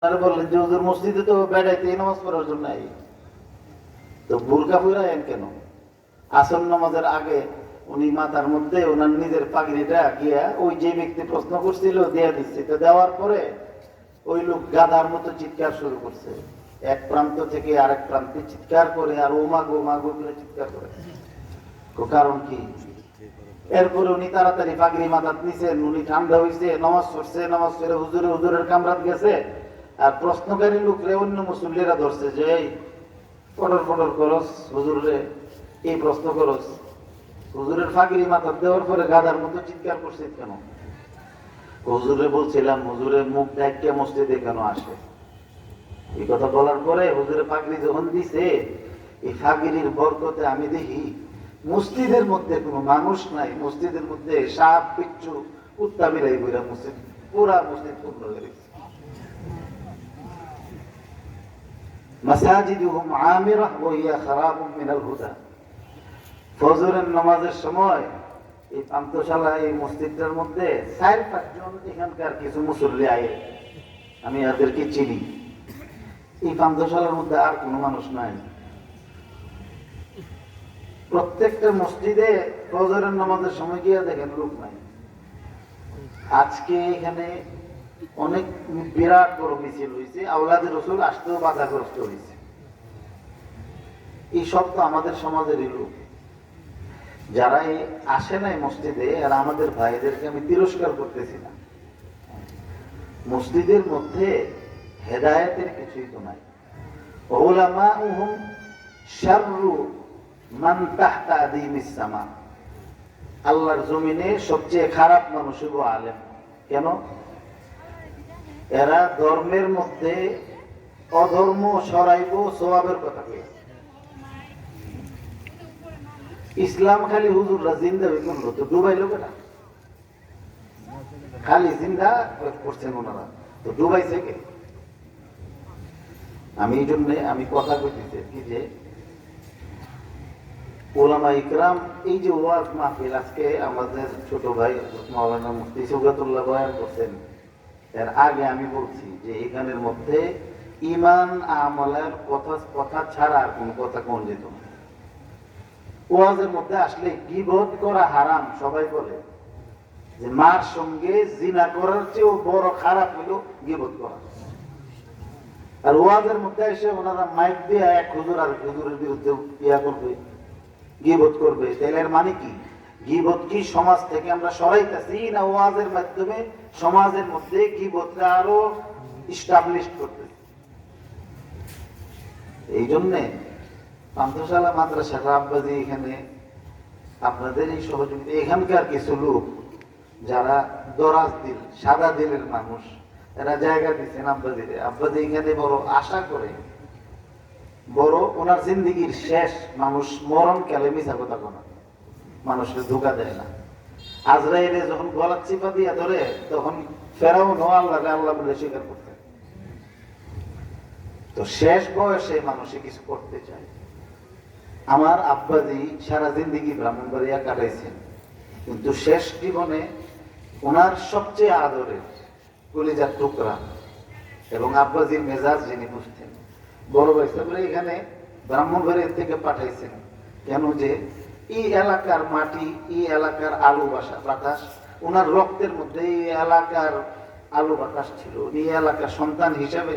বললেন যে হুজুর মসজিদে তো বেড়াইতে নামাজ পড়ার জন্য আই, তো বুরকা পরায়েন কেন? আসর নামাজের আগে উনি মাথার মধ্যে ওনার নিজের পাগড়িটা গিয়া ওই যে ব্যক্তি প্রশ্ন করছিল দেয়া দিচ্ছে, তো দেওয়ার পরে ওই লোক গাধার মতো চিৎকার শুরু করছে, এক প্রান্ত থেকে আরেক প্রান্তে চিৎকার করে, আর ওমাগো মাগো করে চিৎকার করে। কারণ কি? এরপরে উনি তাড়াতাড়ি পাগড়ি মাথাত নিছেন, উনি ঠান্ডা হয়েছে, নামাজ পড়ছে, নামাজ পড়ে হুজুরের কামরাত গেছে, আর প্রশ্নকারী লোকরে অন্য মুসল্লিরা ধরছে যে এই পটর পটর করস হুজুরে, এই প্রশ্ন করস, হুজুরের ফাঁকিরি মাথা দেওয়ার পরে গাদার মতো চিৎকার করছে কেন? হুজুরে বলছিলাম হুজুরের মুখ ডাইকে মসজিদে কেন আসে? এই কথা বলার পরে হুজুরের ফাঁকরি যখন দিছে, এই ফাঁকিরির বরকতে আমি দেখি মসজিদের মধ্যে কোনো মানুষ নাই, মসজিদের মধ্যে সাপ বিচ্ছু কুত্তা বিলাই বইরা মসজিদ পুরা মসজিদ পূর্ণ হয়ে গেছে। মাসাজিদুহুম আমিরাহ ওয়া হিয়া খারাবুম মিনাল হুদা। ফজরের নামাজের সময় এই পান্থশালা, এই মসজিদটার মধ্যে 4-5 জন এখানকার কিছু মুসল্লি আয়ে, আমি এদেরকে চিনি। এই পান্থশালার মধ্যে আর কোনো মানুষ নাই। প্রত্যেকটা মসজিদে ফজরের নামাজের সময় গিয়ে দেখেন লোক নাই। আজকে এখানে অনেক বিরাট বড় মিছিল হয়েছে, আওলাদে রসুল আসতেও বাধাগ্রস্ত হয়েছে। এই সব তো আমাদের সমাজেরই লোক, যারা আসে নাই মসজিদে, আর আমাদের ভাইদেরকে আমি তিরস্কার করতেছি না। মসজিদের মধ্যে হেদায়েতের কিছুই তো নাই। উলামাউহুম শাররু মান তাহতা আদিমিস সামা। আল্লাহর জমিনে সবচেয়ে খারাপ মানুষ হলো আলেম। কেন? এরা ধর্মের মধ্যে অধর্ম সরাইব সওয়াবের কথা বলে। ইসলাম খালি হুজুররা জিন্দা করলো তো ডুবাইলো কেনা? খালি জিন্দা করছেন ওনারা, তো ডুবাইছে কে? আমি এই জন্য আমি কথা কইতেছি কি যে ওলামা ইকরাম, এই যে ওয়াজ মাহফিল আজকে আমাদের ছোট ভাই মাওলানা মুফতি শওকতুল্লাহ বয়ান করছেন, এর আগে আমি বলছি যে এখানের মধ্যে ঈমান আমলের কথা ছাড়া আর কোন কথা কোন যেত না। ওয়াজের মধ্যে আসলে গীবত করা হারাম, সবাই বলে যে মার সঙ্গে জিনা করার চেয়েও বড় খারাপ হলো গীবত করা। আর ওয়াজের মধ্যে এসে ওনারা মাইক দিয়ে এক হুজুর আর হুজুরের বিরুদ্ধে ইয়া করবে, গীবত করবে। তাহলে এর মানে কি? গীবত কি সমাজ থেকে আমরা সরাইতেছি, না ওয়াজের মাধ্যমে সমাজের মধ্যে গীবতটা আরো ইস্টাবলিশ করতেছি? এই জন্যে পান্থশালা মাদ্রাসা আব্বাজি এখানে আপনাদের এই সহযোগিতা, এখানকার কিছু লোক যারা দরাজ দিল, সাদা দিলের মানুষ, এরা জায়গা দিচ্ছেন আব্বাজিরে। আব্বাজি এখানে বড় আশা করে, বড় ওনার জিন্দিগির শেষ মানুষ মরণ কালে মিছা কথা কোনা, মানুষের ধোকা দেয় না। আজরাইলে যখন গলার চিপা দিয়া ধরে, তখন ফেরাউন আল্লাহ বলে স্বীকার করতেন। তো শেষ বয়সে মানুষে কিছু করতে চায়। আমার আব্বাজি সারা জিন্দিগি ব্রাহ্মণবাড়িয়া কাটাইছেন, কিন্তু শেষ জীবনে ওনার সবচেয়ে আদরের কলিজার টুকরা এবং আব্বাজির মেজাজ যিনি বুঝতেন, বড় ভাই সাহেব এখানে ব্রাহ্মণবাড়িয়া থেকে পাঠাইছেন। কেন? যে এই এলাকার মাটি, এই এলাকার আলু বাতাস ওনার রক্তের মধ্যে, এই এলাকার আলু বাতাস ছিল। এই এলাকার সন্তান হিসাবে